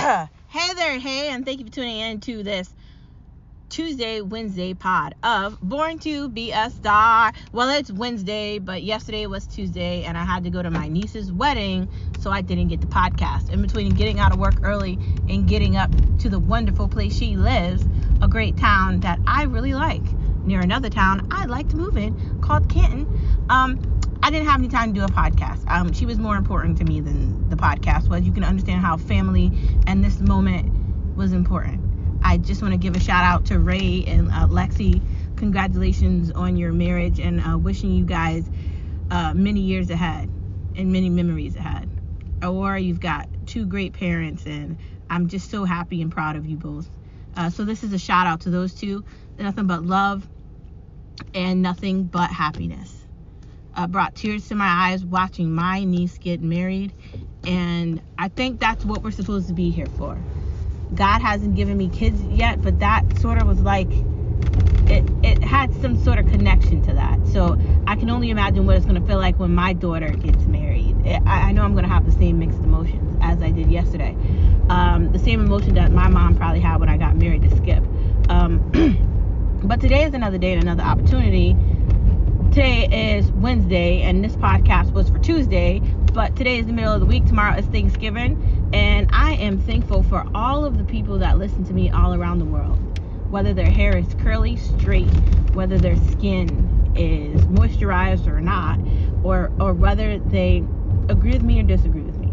Hey there, hey, and thank you for tuning in to this Tuesday, Wednesday pod of Born to Be a Star. Well, it's Wednesday, but yesterday was Tuesday, and I had to go to my niece's wedding, so I didn't get the podcast. In between getting out of work early and getting up to the wonderful place she lives, a great town that I really like, near another town I'd like to move in called Canton, I didn't have any time to do a podcast. She was more important to me than the podcast was. You can understand how family and this moment was important. I just want to give a shout out to Ray and Lexi. Congratulations on your marriage, and wishing you guys many years ahead and many memories ahead. Or you've got two great parents, and I'm just so happy and proud of you both. So this is a shout out to those two. Nothing but love and nothing but happiness. Brought tears to my eyes watching my niece get married, and I think that's what we're supposed to be here for. God hasn't given me kids yet, but that sort of was like it had some sort of connection to that. So I can only imagine what it's going to feel like when my daughter gets married. I know I'm going to have the same mixed emotions as I did yesterday. The same emotion that my mom probably had when I got married to Skip. But today is another day and another opportunity. Today is Wednesday, and this podcast was for Tuesday, but today is the middle of the week. Tomorrow is Thanksgiving, and I am thankful for all of the people that listen to me all around the world. Whether their hair is curly, straight, whether their skin is moisturized or not, or whether they agree with me or disagree with me.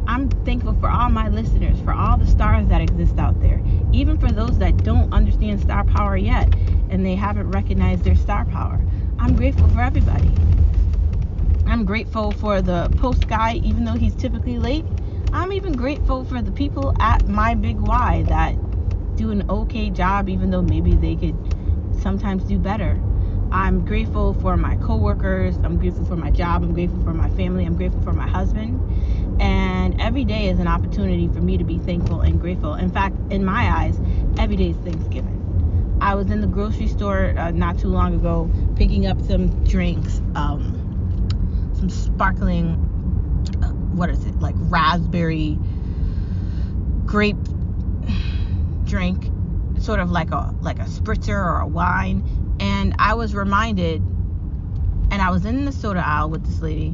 I'm thankful for all my listeners, for all the stars that exist out there, even for those that don't understand star power yet, and they haven't recognized their star power. I'm grateful for everybody. I'm grateful for the post guy, even though he's typically late. I'm even grateful for the people at my Big Y that do an okay job, even though maybe they could sometimes do better. I'm grateful for my coworkers. I'm grateful for my job. I'm grateful for my family. I'm grateful for my husband. And every day is an opportunity for me to be thankful and grateful. In fact, in my eyes, every day is Thanksgiving. I was in the grocery store not too long ago picking up some drinks, some sparkling, like raspberry grape drink, sort of like a spritzer or a wine. And I was reminded, and I was in the soda aisle with this lady,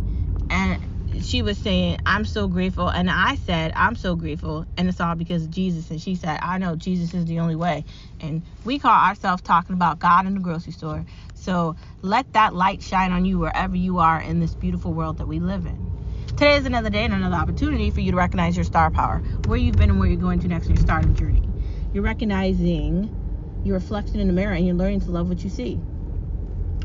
and she was saying, I'm so grateful. And I said, I'm so grateful, and it's all because of Jesus. And she said, I know Jesus is the only way. And we call ourselves talking about God in the grocery store. So let that light shine on you wherever you are in this beautiful world that we live in. Today is another day and another opportunity for you to recognize your star power, where you've been and where you're going to next in your stardom journey. You're recognizing your reflection in the mirror, and you're learning to love what you see.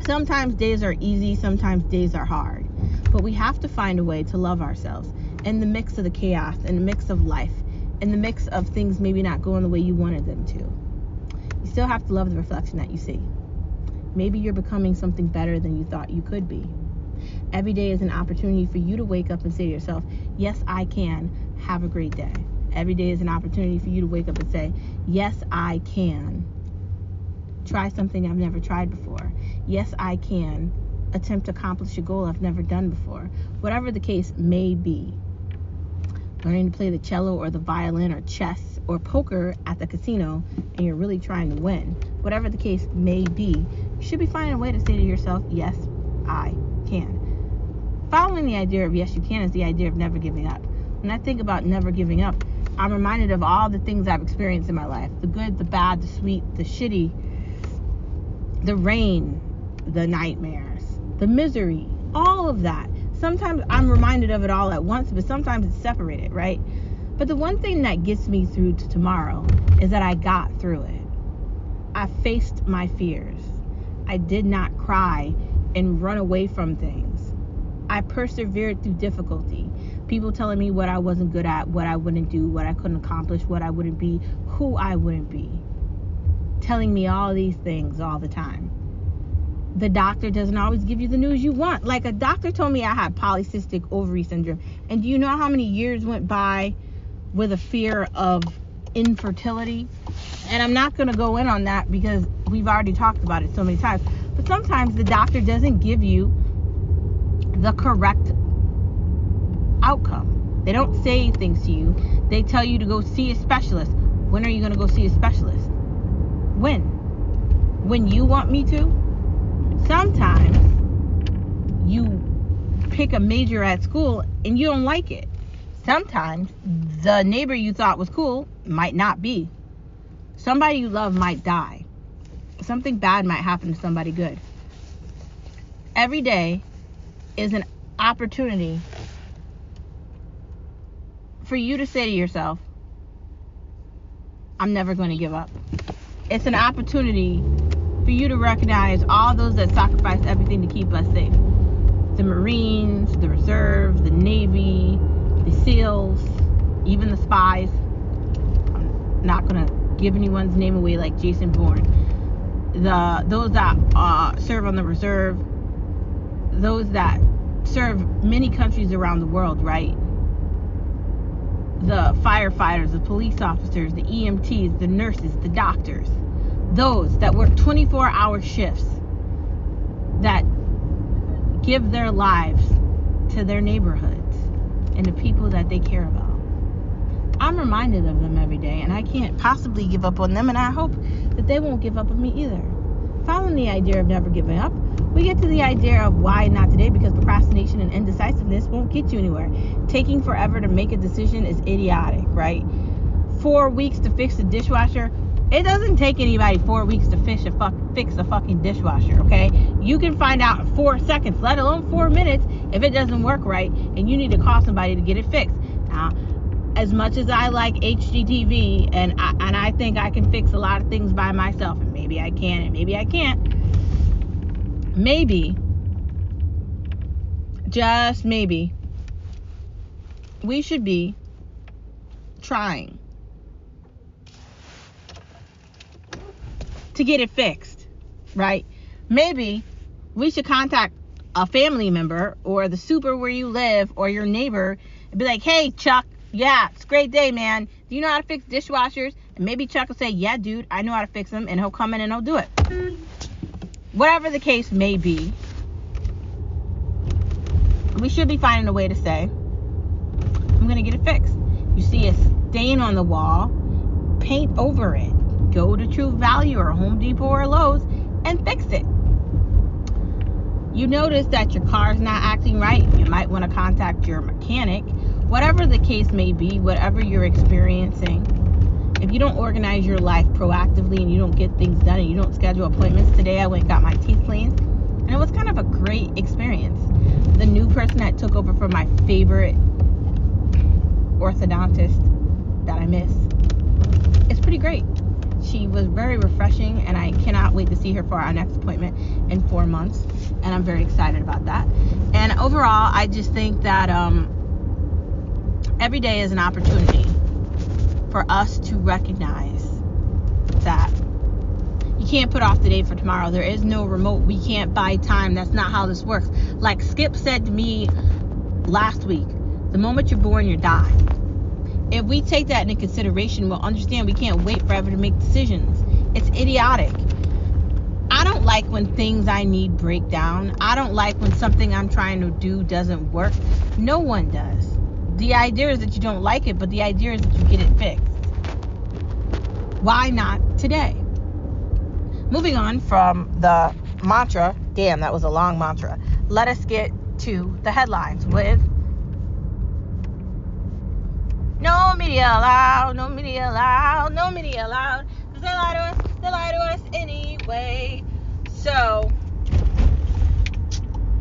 Sometimes days are easy, sometimes days are hard. But we have to find a way to love ourselves in the mix of the chaos, in the mix of life, in the mix of things maybe not going the way you wanted them to. You still have to love the reflection that you see. Maybe you're becoming something better than you thought you could be. Every day is an opportunity for you to wake up and say to yourself, yes, I can. Have a great day. Every day is an opportunity for you to wake up and say, yes, I can. Try something I've never tried before. Yes, I can attempt to accomplish a goal I've never done before. Whatever the case may be. Learning to play the cello or the violin or chess or poker at the casino, and you're really trying to win. Whatever the case may be, you should be finding a way to say to yourself, yes, I can. Following the idea of yes, you can is the idea of never giving up. When I think about never giving up, I'm reminded of all the things I've experienced in my life. The good, the bad, the sweet, the shitty, the rain, the nightmares, the misery, all of that. Sometimes I'm reminded of it all at once, but sometimes it's separated, right? But the one thing that gets me through to tomorrow is that I got through it. I faced my fears. I did not cry and run away from things. I persevered through difficulty. People telling me what I wasn't good at, what I wouldn't do, what I couldn't accomplish, what I wouldn't be, who I wouldn't be. Telling me all these things all the time. The doctor doesn't always give you the news you want. Like, a doctor told me I had polycystic ovary syndrome. And do you know how many years went by with a fear of infertility? And I'm not going to go in on that because we've already talked about it so many times. But sometimes the doctor doesn't give you the correct outcome. They don't say things to you. They tell you to go see a specialist. When are you going to go see a specialist? When you want me to? Sometimes you pick a major at school and you don't like it. Sometimes the neighbor you thought was cool might not be. Somebody you love might die. Something bad might happen to somebody good. Every day is an opportunity for you to say to yourself, I'm never going to give up. It's an opportunity for you to recognize all those that sacrifice everything to keep us safe. The Marines, the Reserve, the Navy, the SEALs, even the spies. I'm not going to give anyone's name away like Jason Bourne. Those that serve on the Reserve, those that serve many countries around the world, right? The firefighters, the police officers, the EMTs, the nurses, the doctors, those that work 24-hour shifts, that give their lives to their neighborhoods and the people that they care about. I'm reminded of them every day, and I can't possibly give up on them, and I hope that they won't give up on me either. Following the idea of never giving up, we get to the idea of why not today, because procrastination and indecisiveness won't get you anywhere. Taking forever to make a decision is idiotic, right? 4 weeks to fix a dishwasher. It doesn't take anybody 4 weeks to fix a fucking dishwasher, okay? You can find out in 4 seconds, let alone 4 minutes, if it doesn't work right, and you need to call somebody to get it fixed. Now, as much as I like HGTV, and I think I can fix a lot of things by myself, and maybe I can, and maybe I can't. Maybe, just maybe, we should be trying to get it fixed, right? Maybe we should contact a family member or the super where you live or your neighbor and be like, hey, Chuck, yeah, it's a great day, man. Do you know how to fix dishwashers? And maybe Chuck will say, yeah, dude, I know how to fix them, and he'll come in and he'll do it. Whatever the case may be, we should be finding a way to say, I'm going to get it fixed. You see a stain on the wall, paint over it. Go to True Value or Home Depot or Lowe's and fix it. You notice that your car's not acting right. You might want to contact your mechanic. Whatever the case may be, whatever you're experiencing, if you don't organize your life proactively and you don't get things done and you don't schedule appointments. Today I went and got my teeth cleaned, and it was kind of a great experience. The new person that took over for my favorite orthodontist that I miss, it's pretty great. She was very refreshing, and I cannot wait to see her for our next appointment in 4 months, and I'm very excited about that. And overall, I just think that every day is an opportunity for us to recognize that you can't put off the day for tomorrow. There is no remote. We can't buy time. That's not how this works. Like Skip said to me last week, the moment you're born, you die. If we take that into consideration, we'll understand we can't wait forever to make decisions. It's idiotic. I don't like when things I need break down. I don't like when something I'm trying to do doesn't work. No one does. The idea is that you don't like it, but the idea is that you get it fixed. Why not today? Moving on from the mantra, damn, that was a long mantra. Let us get to the headlines with no media allowed, no media allowed, no media allowed. Because they lie to us anyway. So,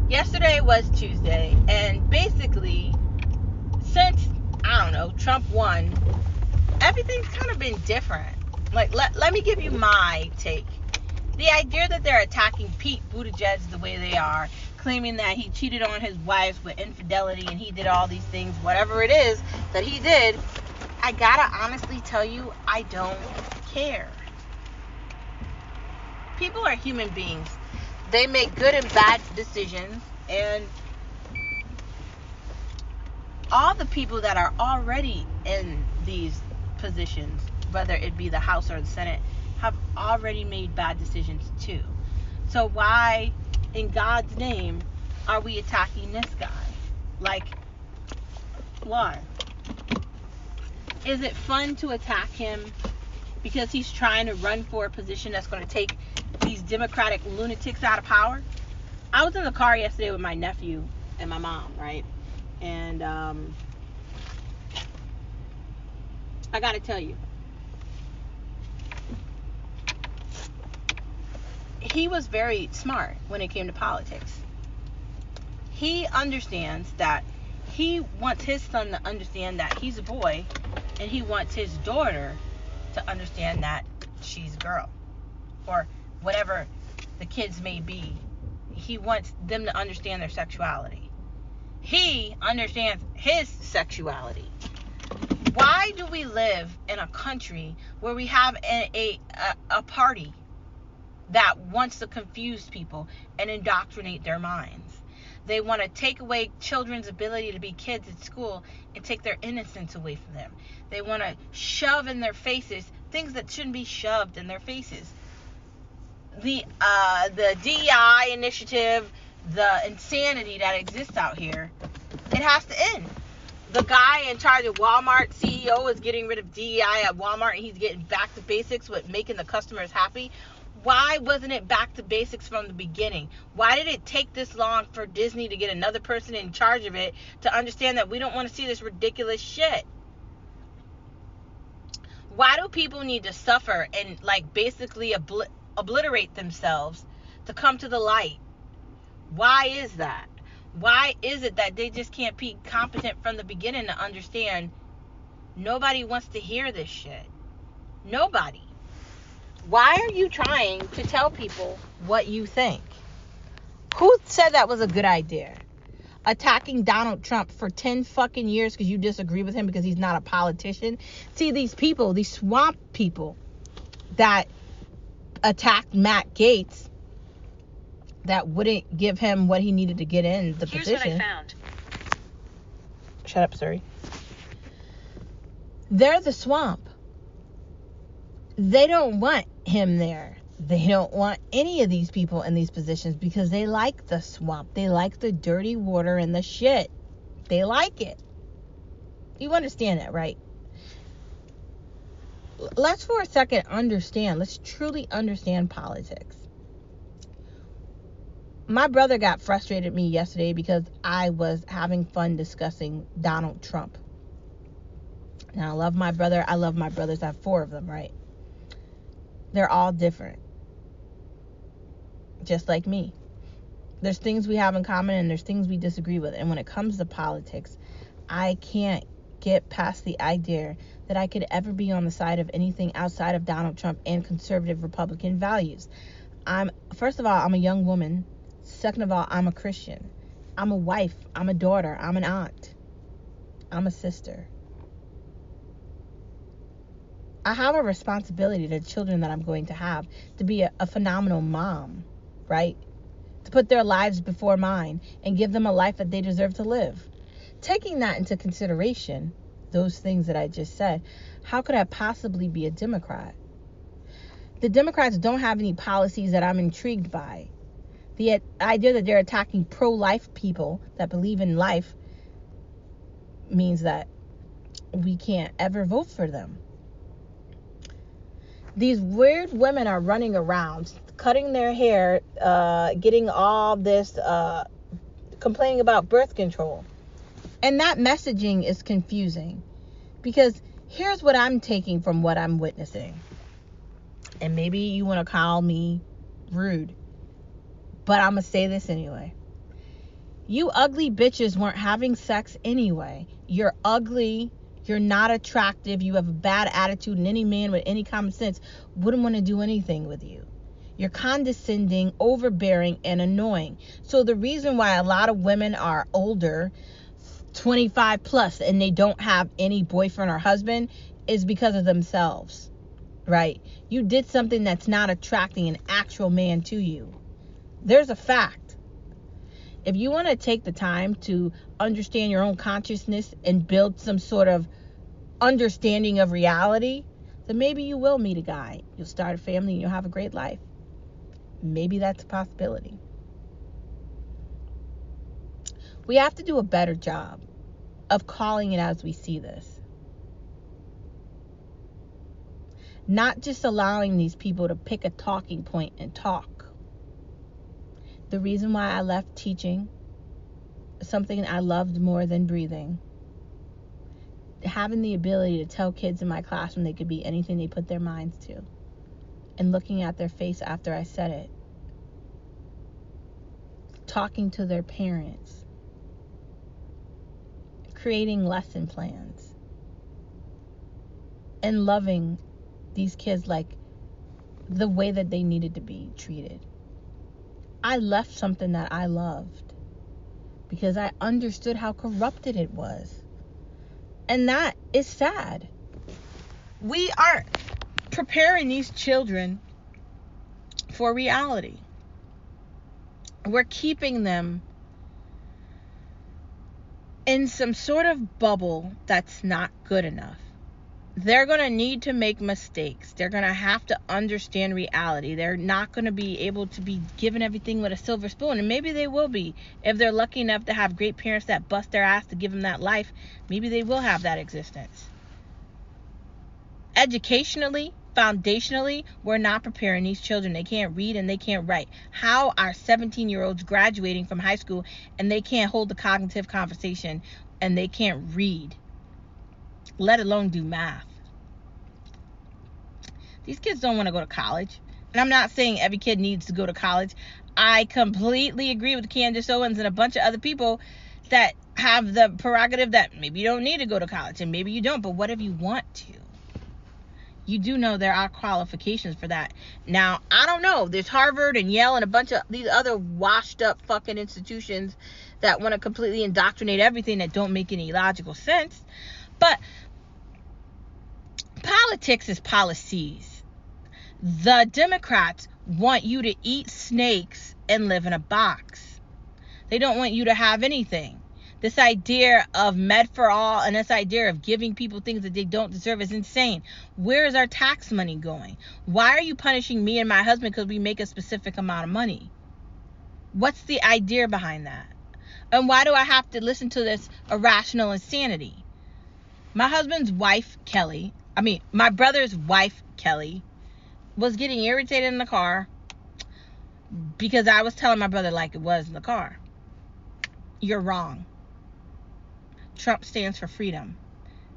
yesterday was Tuesday, and basically, since, I don't know, Trump won, everything's kind of been different. Like, let me give you my take. The idea that they're attacking Pete Buttigieg the way they are, claiming that he cheated on his wives with infidelity and he did all these things, whatever it is that he did, I gotta honestly tell you, I don't care. People are human beings. They make good and bad decisions, and all the people that are already in these positions, whether it be the House or the Senate, have already made bad decisions too. So why, in God's name, are we attacking this guy? Like, why? Is it fun to attack him because he's trying to run for a position that's going to take these Democratic lunatics out of power? I was in the car yesterday with my nephew and my mom, right? And I got to tell you, he was very smart when it came to politics. He understands that he wants his son to understand that he's a boy, and he wants his daughter to understand that she's a girl, or whatever the kids may be. He wants them to understand their sexuality. He understands his sexuality. Why do we live in a country where we have a party that wants to confuse people and indoctrinate their minds? They want to take away children's ability to be kids at school and take their innocence away from them. They want to shove in their faces things that shouldn't be shoved in their faces. The DEI initiative, the insanity that exists out here, it has to end. The guy in charge of Walmart, CEO, is getting rid of DEI at Walmart, and he's getting back to basics with making the customers happy. Why wasn't it back to basics from the beginning? Why did it take this long for Disney to get another person in charge of it to understand that we don't want to see this ridiculous shit? Why do people need to suffer and basically obliterate themselves to come to the light? Why is that? Why is it that they just can't be competent from the beginning to understand nobody wants to hear this shit? Nobody. Why are you trying to tell people what you think? Who said that was a good idea? Attacking Donald Trump for 10 fucking years because you disagree with him because he's not a politician? See, these people, these swamp people that attacked Matt Gaetz, that wouldn't give him what he needed to get in the position. Here's what I found. Shut up, Siri. They're the swamp. They don't want him there. They don't want any of these people in these positions because they like the swamp. They like the dirty water and the shit. They like it. You understand that, right? Let's for a second understand. Let's truly understand politics. My brother got frustrated at me yesterday because I was having fun discussing Donald Trump. Now, I love my brother. I love my brothers. I have 4 of them, right? They're all different. Just like me. There's things we have in common and there's things we disagree with. And when it comes to politics, I can't get past the idea that I could ever be on the side of anything outside of Donald Trump and conservative Republican values. First of all, I'm a young woman. Second of all, I'm a Christian. I'm a wife. I'm a daughter. I'm an aunt. I'm a sister. I have a responsibility to the children that I'm going to have to be a phenomenal mom, right? To put their lives before mine and give them a life that they deserve to live. Taking that into consideration, those things that I just said, how could I possibly be a Democrat? The Democrats don't have any policies that I'm intrigued by. The idea that they're attacking pro-life people that believe in life means that we can't ever vote for them. These weird women are running around, cutting their hair, getting all this, complaining about birth control. And that messaging is confusing. Because here's what I'm taking from what I'm witnessing. And maybe you want to call me rude. But I'm going to say this anyway. You ugly bitches weren't having sex anyway. You're ugly. You're not attractive. You have a bad attitude. And any man with any common sense wouldn't want to do anything with you. You're condescending, overbearing, and annoying. So the reason why a lot of women are older, 25 plus, and they don't have any boyfriend or husband is because of themselves, right? You did something that's not attracting an actual man to you. There's a fact. If you want to take the time to understand your own consciousness and build some sort of understanding of reality, then maybe you will meet a guy. You'll start a family and you'll have a great life. Maybe that's a possibility. We have to do a better job of calling it as we see this. Not just allowing these people to pick a talking point and talk. The reason why I left teaching, something I loved more than breathing, having the ability to tell kids in my classroom they could be anything they put their minds to, and looking at their face after I said it, talking to their parents, creating lesson plans, and loving these kids like the way that they needed to be treated. I left something that I loved because I understood how corrupted it was. And that is sad. We are preparing these children for reality. We're keeping them in some sort of bubble that's not good enough. They're going to need to make mistakes. They're going to have to understand reality. They're not going to be able to be given everything with a silver spoon. And maybe they will be. If they're lucky enough to have great parents that bust their ass to give them that life, maybe they will have that existence. Educationally, foundationally, we're not preparing these children. They can't read and they can't write. How are 17-year-olds graduating from high school and they can't hold the cognitive conversation and they can't read, let alone do math? These kids don't want to go to college. And I'm not saying every kid needs to go to college. I completely agree with Candace Owens and a bunch of other people that have the prerogative that maybe you don't need to go to college and maybe you don't. But what if you want to? You do know there are qualifications for that. Now, I don't know. There's Harvard and Yale and a bunch of these other washed up fucking institutions that want to completely indoctrinate everything that don't make any logical sense. But politics is policies. The Democrats want you to eat snakes and live in a box. They don't want you to have anything. This idea of med for all and this idea of giving people things that they don't deserve is insane. Where is our tax money going? Why are you punishing me and my husband because we make a specific amount of money? What's the idea behind that? And why do I have to listen to this irrational insanity? My brother's wife, Kelly, was getting irritated in the car because I was telling my brother like it was in the car. You're wrong. Trump stands for freedom.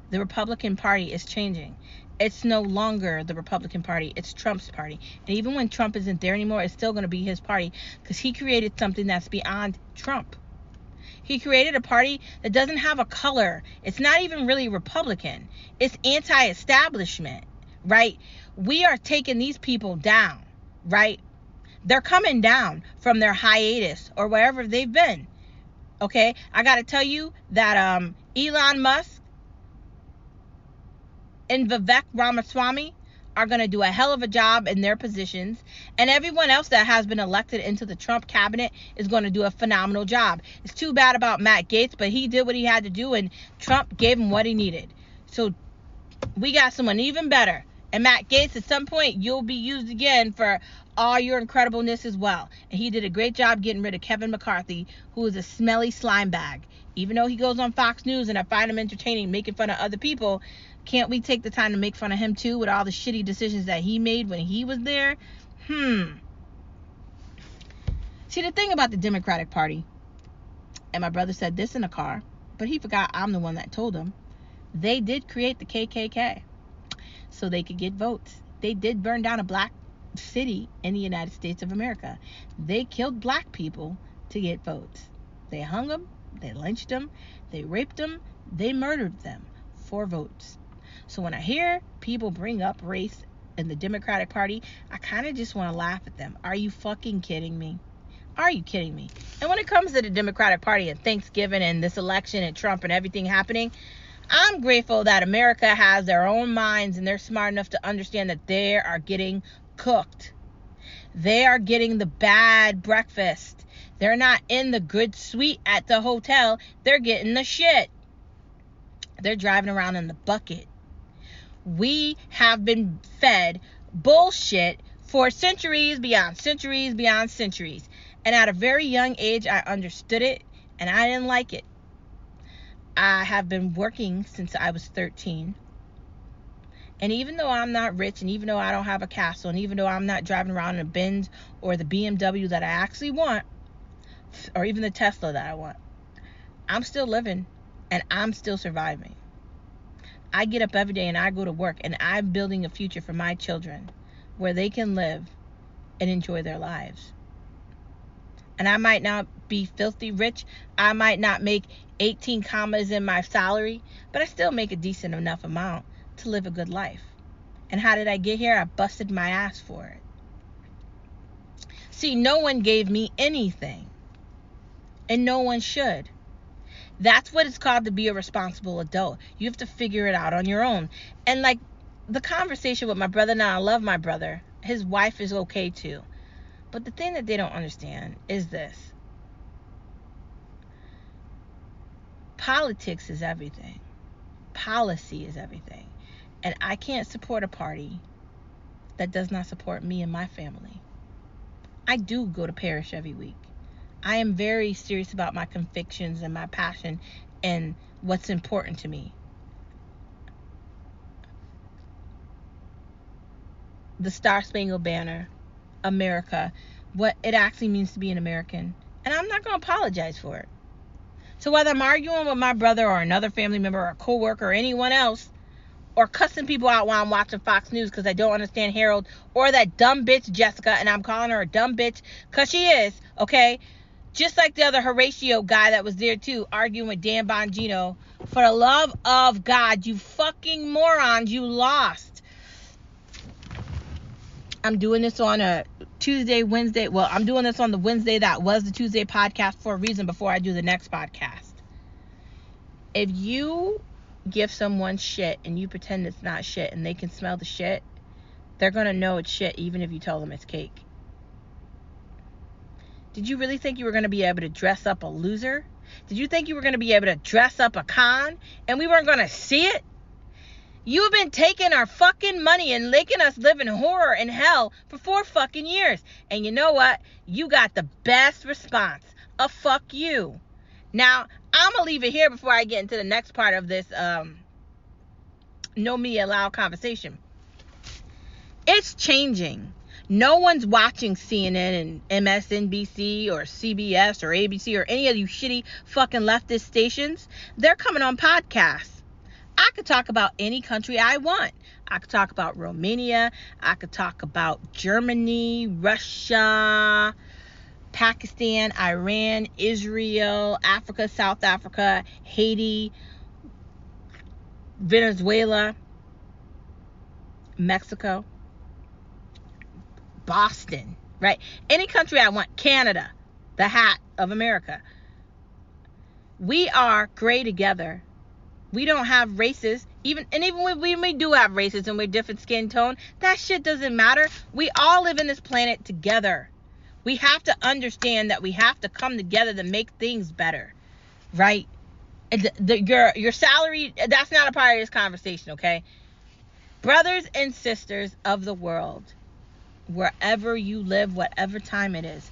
The Republican Party is changing. It's no longer the Republican Party. It's Trump's party. And even when Trump isn't there anymore, it's still going to be his party because he created something that's beyond Trump. He created a party that doesn't have a color. It's not even really Republican. It's anti-establishment, right? We are taking these people down, right? They're coming down from their hiatus or wherever they've been. Okay, I got to tell you that Elon Musk and Vivek Ramaswamy are going to do a hell of a job in their positions. And everyone else that has been elected into the Trump cabinet is going to do a phenomenal job. It's too bad about Matt Gaetz, but he did what he had to do and Trump gave him what he needed. So we got someone even better. And Matt Gaetz, at some point, you'll be used again for all your incredibleness as well. And he did a great job getting rid of Kevin McCarthy, who is a smelly slime bag. Even though he goes on Fox News and I find him entertaining, making fun of other people, can't we take the time to make fun of him too with all the shitty decisions that he made when he was there? See, the thing about the Democratic Party, and my brother said this in the car, but he forgot I'm the one that told him, they did create the KKK so they could get votes. They did burn down a black city in the United States of America. They killed black people to get votes. They hung them, they lynched them, they raped them, they murdered them for votes. So when I hear people bring up race in the Democratic Party, I kind of just want to laugh at them. Are you fucking kidding me? Are you kidding me? And when it comes to the Democratic Party and Thanksgiving and this election and Trump and everything happening, I'm grateful that America has their own minds and they're smart enough to understand that they are getting cooked. They are getting the bad breakfast. They're not in the good suite at the hotel. They're getting the shit. They're driving around in the bucket. We have been fed bullshit for centuries beyond centuries beyond centuries. And at a very young age, I understood it and I didn't like it. I have been working since I was 13. And even though I'm not rich, and even though I don't have a castle, and even though I'm not driving around in a Benz or the BMW that I actually want, or even the Tesla that I want, I'm still living and I'm still surviving. I get up every day and I go to work, and I'm building a future for my children where they can live and enjoy their lives. And I might not be filthy rich. I might not make 18 commas in my salary, but I still make a decent enough amount to live a good life. And how did I get here? I busted my ass for it. See, no one gave me anything, and no one should. That's what it's called to be a responsible adult. You have to figure it out on your own. And like the conversation with my brother, now I love my brother. His wife is okay too. But the thing that they don't understand is this. Politics is everything. Policy is everything. And I can't support a party that does not support me and my family. I do go to parish every week. I am very serious about my convictions and my passion and what's important to me. The Star Spangled Banner, America, what it actually means to be an American. And I'm not going to apologize for it. So whether I'm arguing with my brother or another family member or a coworker or anyone else, or cussing people out while I'm watching Fox News because I don't understand Harold, or that dumb bitch Jessica, and I'm calling her a dumb bitch because she is, okay? Just like the other Horatio guy that was there too, arguing with Dan Bongino. For the love of God, you fucking morons, you lost. I'm doing this on a Tuesday, Wednesday. Well, I'm doing this on the Wednesday that was the Tuesday podcast for a reason before I do the next podcast. If you give someone shit and you pretend it's not shit and they can smell the shit, they're going to know it's shit even if you tell them it's cake. Did you really think you were going to be able to dress up a loser? Did you think you were going to be able to dress up a con and we weren't going to see it? You've been taking our fucking money and making us live in horror and hell for 4 fucking years. And you know what? You got the best response. A fuck you. Now, I'm going to leave it here before I get into the next part of this no media allowed conversation. It's changing. No one's watching CNN and MSNBC or CBS or ABC or any of you shitty fucking leftist stations. They're coming on podcasts. I could talk about any country I want. I could talk about Romania. I could talk about Germany, Russia, Pakistan, Iran, Israel, Africa, South Africa, Haiti, Venezuela, Mexico, Boston, right? Any country I want. Canada, the hat of America. We are gray together. We don't have races. Even when we do have races and we're different skin tone, that shit doesn't matter. We all live in this planet together. We have to understand that we have to come together to make things better, right? Your salary, that's not a part of this conversation, okay? Brothers and sisters of the world, wherever you live, whatever time it is,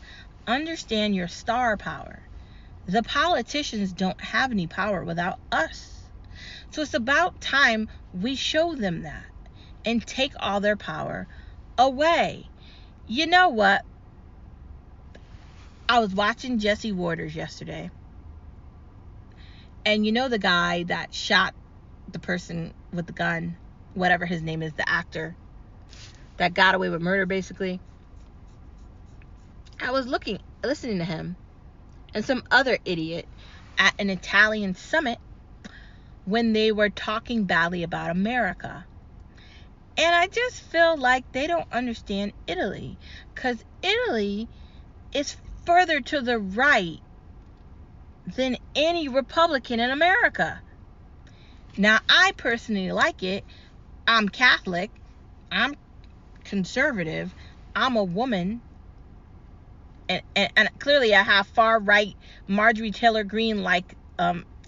understand your star power. The politicians don't have any power without us. So it's about time we show them that and take all their power away. You know what? I was watching Jesse Waters yesterday. And you know the guy that shot the person with the gun, whatever his name is, the actor that got away with murder, basically. I was listening to him and some other idiot at an Italian summit when they were talking badly about America. And I just feel like they don't understand Italy, because Italy is further to the right than any Republican in America. Now, I personally like it. I'm Catholic. I'm conservative. I'm a woman. And clearly I have far right Marjorie Taylor Greene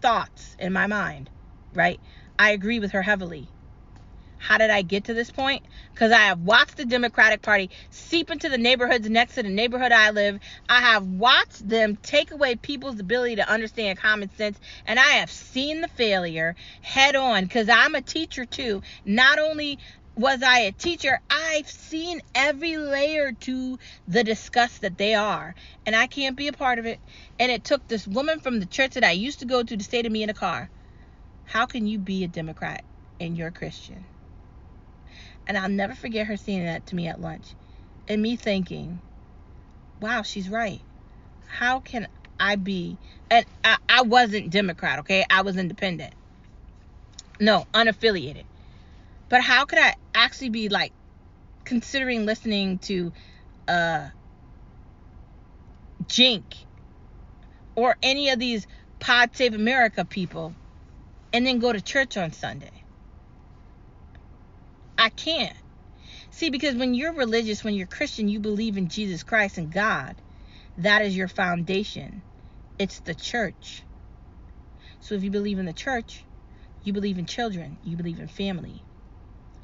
thoughts in my mind, right? I agree with her heavily. How did I get to this point? Because I have watched the Democratic Party seep into the neighborhoods next to the neighborhood I live. I have watched them take away people's ability to understand common sense. And I have seen the failure head on, because I'm a teacher too. Not only was I a teacher, I've seen every layer to the disgust that they are. And I can't be a part of it. And it took this woman from the church that I used to go to say to me in a car, how can you be a Democrat and you're a Christian? And I'll never forget her saying that to me at lunch. And me thinking, wow, she's right. How can I be? And I wasn't Democrat, okay? I was independent. No, unaffiliated. But how could I actually be like considering listening to Jink or any of these Pod Save America people and then go to church on Sunday? I can't. See, because when you're religious, when you're Christian, you believe in Jesus Christ and God. That is your foundation. It's the church. So if you believe in the church, you believe in children. You believe in family.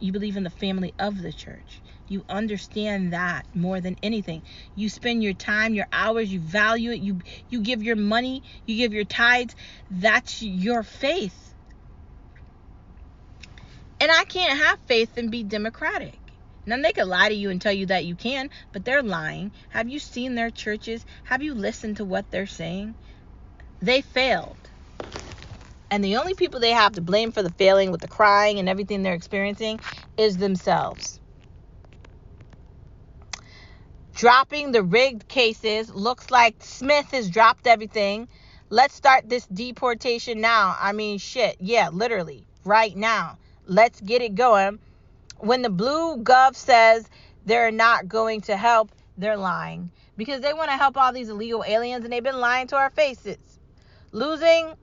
You believe in the family of the church. You understand that more than anything. You spend your time, your hours, you value it. You give your money, you give your tithes. That's your faith. And I can't have faith and be democratic. Now, they could lie to you and tell you that you can, but they're lying. Have you seen their churches? Have you listened to what they're saying? They failed. And the only people they have to blame for the failing with the crying and everything they're experiencing is themselves. Dropping the rigged cases. Looks like Smith has dropped everything. Let's start this deportation now. I mean, shit. Yeah, literally. Right now. Let's get it going. When the blue gov says they're not going to help, they're lying. Because they want to help all these illegal aliens, and they've been lying to our faces. Losing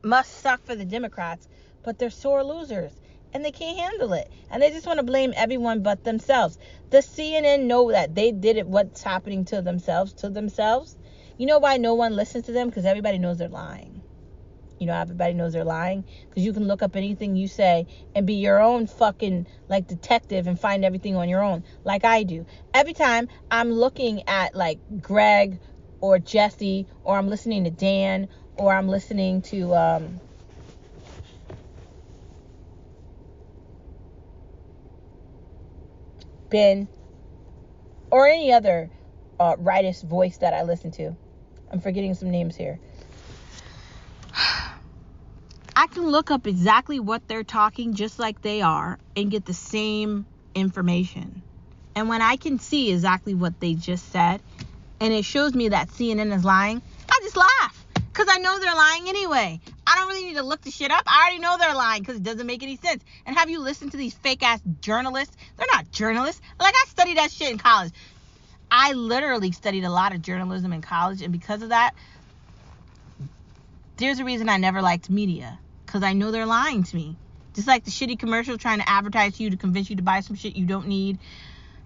must suck for the Democrats, but they're sore losers, and they can't handle it. And they just want to blame everyone but themselves. The CNN know that they did it, what's happening to themselves. You know why no one listens to them? Because everybody knows they're lying. You know, everybody knows they're lying because you can look up anything you say and be your own fucking like detective and find everything on your own, like I do. Every time I'm looking at like Greg or Jesse, or I'm listening to Dan, or I'm listening to Ben, or any other rightist voice that I listen to. I'm forgetting some names here. I can look up exactly what they're talking just like they are and get the same information. And when I can see exactly what they just said and it shows me that CNN is lying, I just laugh because I know they're lying anyway. I don't really need to look the shit up. I already know they're lying because it doesn't make any sense. And have you listened to these fake ass journalists? They're not journalists. Like, I studied that shit in college. I literally studied a lot of journalism in college, and because of that, there's a reason I never liked media, because I know they're lying to me. Just like the shitty commercial trying to advertise to you to convince you to buy some shit you don't need.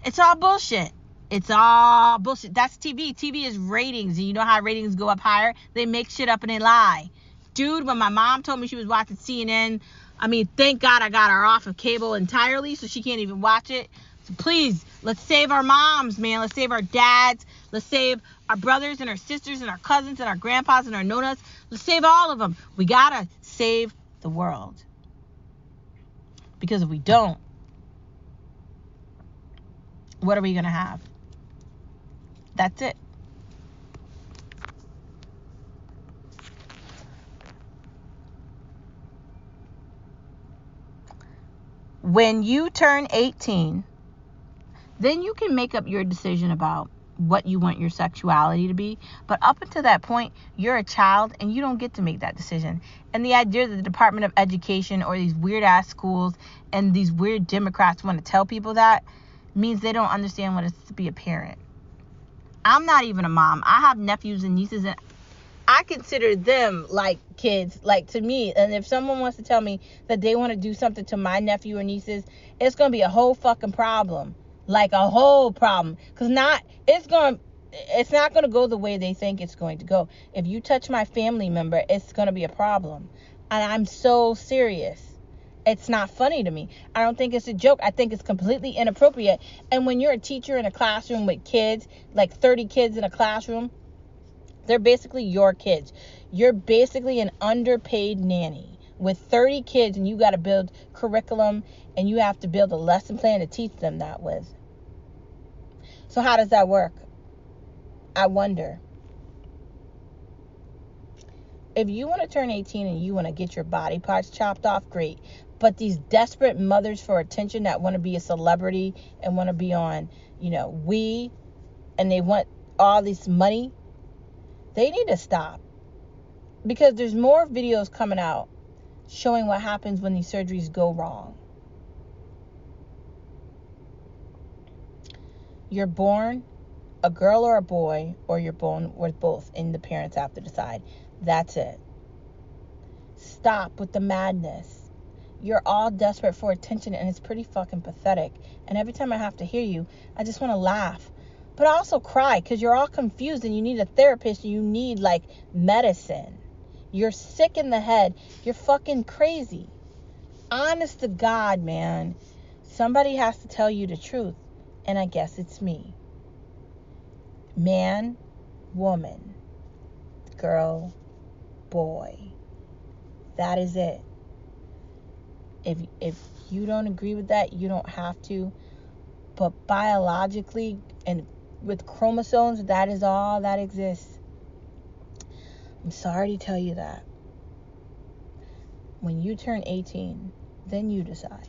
It's all bullshit. It's all bullshit. That's TV. TV is ratings, and you know how ratings go up higher? They make shit up and they lie. Dude, when my mom told me she was watching CNN, I mean, thank God I got her off of cable entirely, so she can't even watch it. So please, let's save our moms, man. Let's save our dads. Let's save our brothers and our sisters and our cousins and our grandpas and our nonas. Let's save all of them. We gotta save the world. Because if we don't, what are we gonna have? That's it. When you turn 18, then you can make up your decision about what you want your sexuality to be. But up until that point, you're a child and you don't get to make that decision. And the idea that the Department of Education or these weird ass schools and these weird Democrats want to tell people that means they don't understand what it's to be a parent. I'm not even a mom. I have nephews and nieces, and I consider them like kids, like to me. And if someone wants to tell me that they want to do something to my nephew or nieces, it's going to be a whole fucking problem. Like a whole problem. Because it's not going to go the way they think it's going to go. If you touch my family member, it's going to be a problem. And I'm so serious. It's not funny to me. I don't think it's a joke. I think it's completely inappropriate. And when you're a teacher in a classroom with kids, like 30 kids in a classroom, they're basically your kids. You're basically an underpaid nanny with 30 kids, and you got to build curriculum, and you have to build a lesson plan to teach them that with. So how does that work? I wonder. If you want to turn 18 and you want to get your body parts chopped off, great. But these desperate mothers for attention that want to be a celebrity and want to be on, and they want all this money, they need to stop. Because there's more videos coming out showing what happens when these surgeries go wrong. You're born a girl or a boy, or you're born with both, and the parents have to decide. That's it. Stop with the madness. You're all desperate for attention, and it's pretty fucking pathetic. And every time I have to hear you, I just want to laugh. But I also cry because you're all confused and you need a therapist. You need, medicine. You're sick in the head. You're fucking crazy. Honest to God, man. Somebody has to tell you the truth. And I guess it's me. Man, woman, girl, boy. That is it. If you don't agree with that, you don't have to. But biologically and with chromosomes, that is all that exists. I'm sorry to tell you that. When you turn 18, then you decide.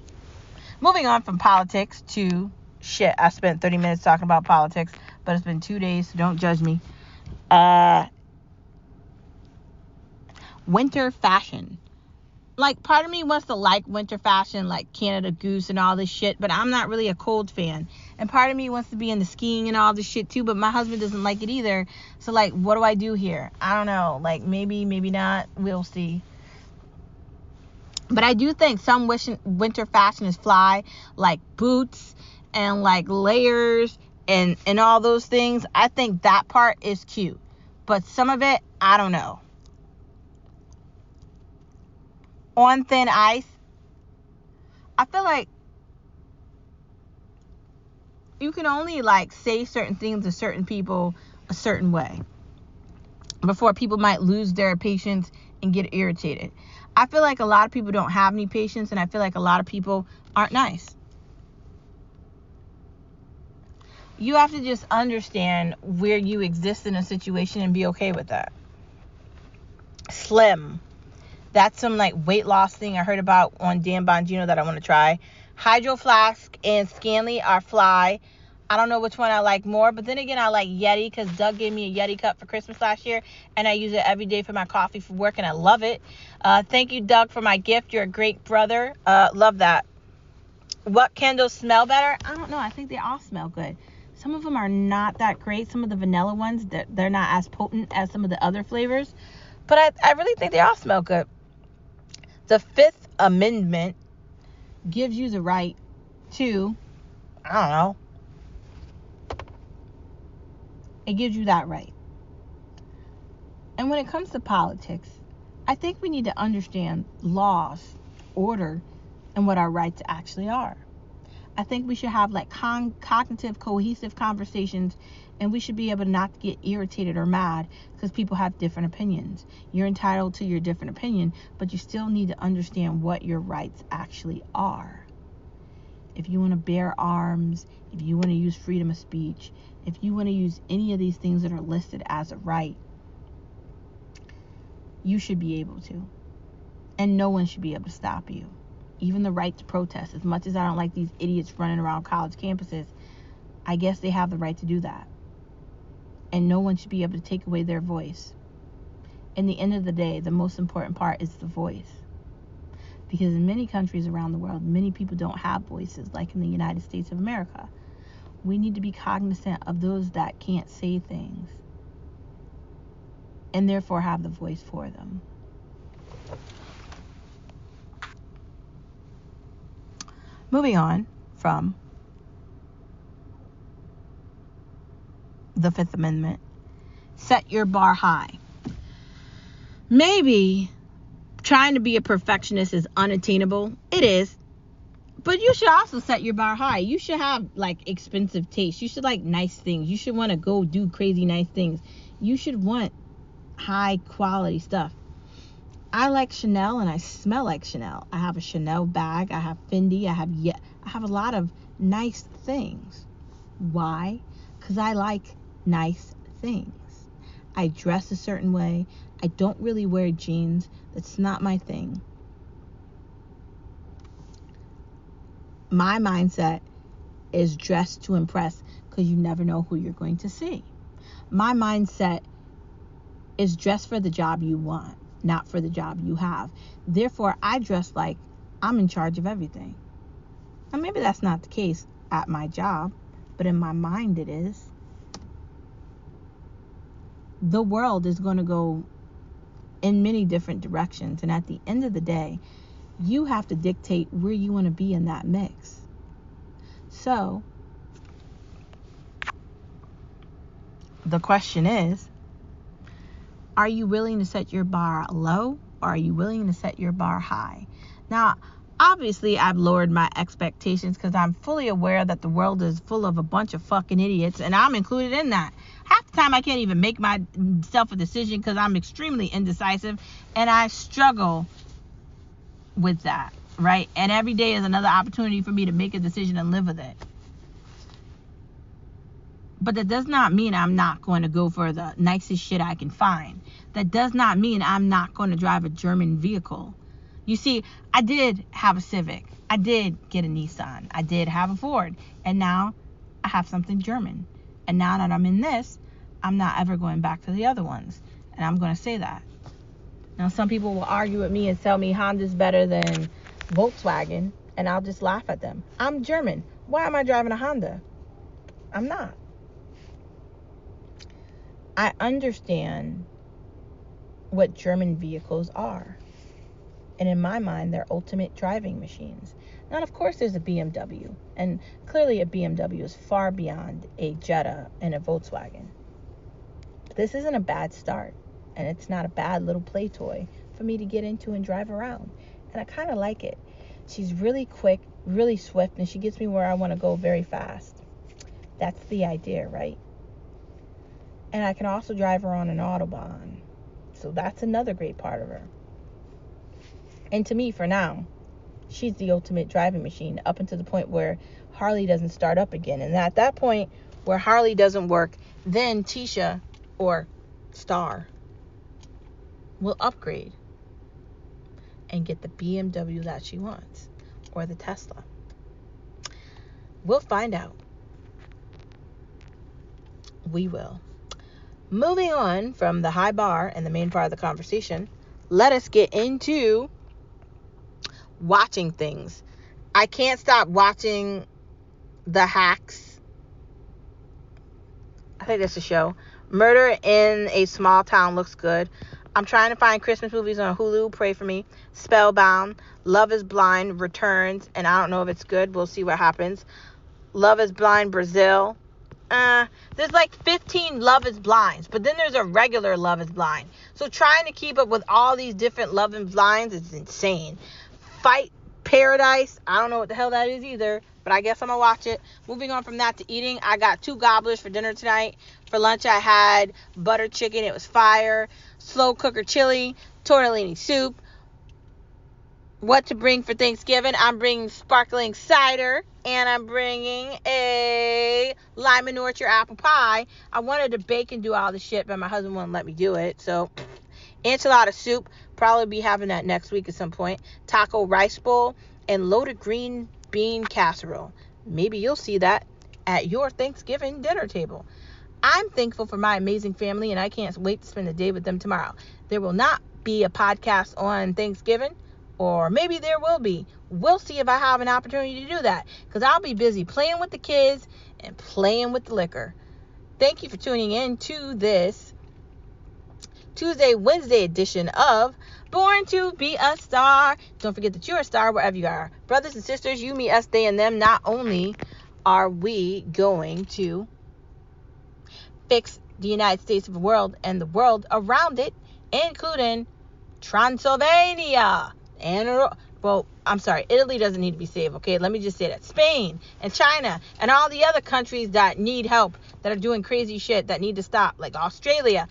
Moving on from politics to shit. I spent 30 minutes talking about politics, but it's been 2 days, so don't judge me. Winter fashion. Part of me wants to like winter fashion, like Canada Goose and all this shit, but I'm not really a cold fan. And part of me wants to be into skiing and all this shit too, but my husband doesn't like it either. So, what do I do here? I don't know. Maybe not. We'll see. But I do think some winter fashion is fly, like boots and layers and all those things. I think that part is cute. But some of it, I don't know. On thin ice, I feel like you can only say certain things to certain people a certain way before people might lose their patience and get irritated. I feel like a lot of people don't have any patience, and I feel like a lot of people aren't nice. You have to just understand where you exist in a situation and be okay with that. Slim. That's some weight loss thing I heard about on Dan Bongino that I want to try. Hydro Flask and Stanley are fly. I don't know which one I like more, but then again, I like Yeti because Doug gave me a Yeti cup for Christmas last year, and I use it every day for my coffee for work, and I love it. Thank you, Doug, for my gift. You're a great brother. Love that. What candles smell better? I don't know. I think they all smell good. Some of them are not that great. Some of the vanilla ones, they're not as potent as some of the other flavors, but I really think they all smell good. The Fifth Amendment gives you the right to, I don't know. It gives you that right. And when it comes to politics, I think we need to understand laws, order, and what our rights actually are. I think we should have cognitive, cohesive conversations, and we should be able not to get irritated or mad because people have different opinions. You're entitled to your different opinion, but you still need to understand what your rights actually are. If you want to bear arms, if you want to use freedom of speech, if you want to use any of these things that are listed as a right, you should be able to. And no one should be able to stop you. Even the right to protest. As much as I don't like these idiots running around college campuses, I guess they have the right to do that. And no one should be able to take away their voice. In the end of the day, the most important part is the voice. Because in many countries around the world, many people don't have voices, like in the United States of America. We need to be cognizant of those that can't say things, and therefore have the voice for them. Moving on from the Fifth Amendment, set your bar high. Maybe trying to be a perfectionist is unattainable. It is. But you should also set your bar high. You should have, like, expensive taste. You should like nice things. You should want to go do crazy nice things. You should want high quality stuff. I like Chanel and I smell like Chanel. I have a Chanel bag. I have Fendi. I have a lot of nice things. Why? Because I like nice things. I dress a certain way. I don't really wear jeans. That's not my thing. My mindset is dress to impress, because you never know who you're going to see. My mindset is dress for the job you want, not for the job you have. Therefore, I dress like I'm in charge of everything. And maybe that's not the case at my job, but in my mind it is. The world is going to go in many different directions, and at the end of the day, you have to dictate where you want to be in that mix. So, the question is, are you willing to set your bar low, or are you willing to set your bar high? Now, obviously, I've lowered my expectations because I'm fully aware that the world is full of a bunch of fucking idiots, and I'm included in that. Half the time, I can't even make myself a decision because I'm extremely indecisive, and I struggle with that, right? And every day is another opportunity for me to make a decision and live with it. But that does not mean I'm not going to go for the nicest shit I can find. That does not mean I'm not going to drive a German vehicle. You see, I did have a Civic. I did get a Nissan. I did have a Ford. And now I have something German. And now that I'm in this, I'm not ever going back to the other ones. And I'm going to say that. Now, some people will argue with me and tell me Honda's better than Volkswagen, and I'll just laugh at them. I'm German. Why am I driving a Honda? I'm not. I understand what German vehicles are. And in my mind, they're ultimate driving machines. Now, of course, there's a BMW. And clearly a BMW is far beyond a Jetta and a Volkswagen. But this isn't a bad start. And it's not a bad little play toy for me to get into and drive around. And I kind of like it. She's really quick, really swift, and she gets me where I want to go very fast. That's the idea, right? And I can also drive her on an Autobahn. So that's another great part of her. And to me, for now, she's the ultimate driving machine up until the point where Harley doesn't start up again. And at that point where Harley doesn't work, then Tisha or Star will upgrade and get the BMW that she wants, or the Tesla. We'll find out. We will. Moving on from the high bar and the main part of the conversation, let us get into watching things. I can't stop watching The Hacks. I think that's a show. Murder in a Small Town looks good. I'm trying to find Christmas movies on Hulu. Pray for me. Spellbound. Love is Blind returns, and I don't know if it's good. We'll see what happens. Love is Blind Brazil. There's like 15 Love is Blinds, but then there's a regular Love is Blind. So trying to keep up with all these different Love is Blinds is insane. Fight Paradise. I don't know what the hell that is either, but I guess I'm gonna watch it. Moving on from that to eating, I got 2 gobblers for dinner tonight. For lunch, I had butter chicken. It was fire. Slow cooker chili, tortellini soup. What to bring for Thanksgiving? I'm bringing sparkling cider, and I'm bringing a lime and orchard apple pie. I wanted to bake and do all the shit, but my husband wouldn't let me do it. So, enchilada soup. Probably be having that next week at some point. Taco rice bowl and loaded green bean casserole. Maybe you'll see that at your Thanksgiving dinner table. I'm thankful for my amazing family, and I can't wait to spend the day with them tomorrow. There will not be a podcast on Thanksgiving, or maybe there will be. We'll see if I have an opportunity to do that, because I'll be busy playing with the kids and playing with the liquor. Thank you for tuning in to this Tuesday, Wednesday edition of Born to Be a Star. Don't forget that you're a star wherever you are. Brothers and sisters, you, me, us, they, and them. Not only are we going to fix the United States of the world and the world around it, including Transylvania, and Italy doesn't need to be saved, okay? Let me just say that. Spain and China and all the other countries that need help, that are doing crazy shit, that need to stop, like Australia.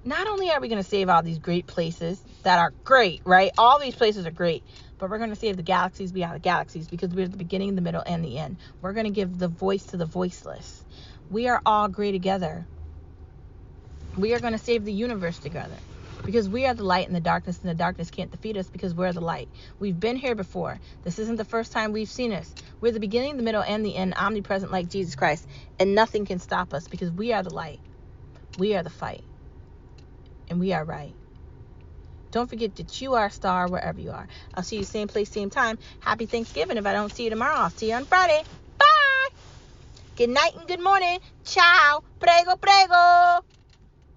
Not only are we going to save all these great places that are great, right? All these places are great, but we're going to save the galaxies beyond the galaxies, because we're the beginning, the middle, and the end. We're going to give the voice to the voiceless. We are all great together. We are going to save the universe together, because we are the light in the darkness, and the darkness can't defeat us, because we're the light. We've been here before. This isn't the first time we've seen us. We're the beginning, the middle, and the end, omnipresent like Jesus Christ, and nothing can stop us, because we are the light. We are the fight, and we are right. Don't forget that you are a star wherever you are. I'll see you same place, same time. Happy Thanksgiving. If I don't see you tomorrow, I'll see you on Friday. Bye. Good night and good morning. Ciao. Prego, prego.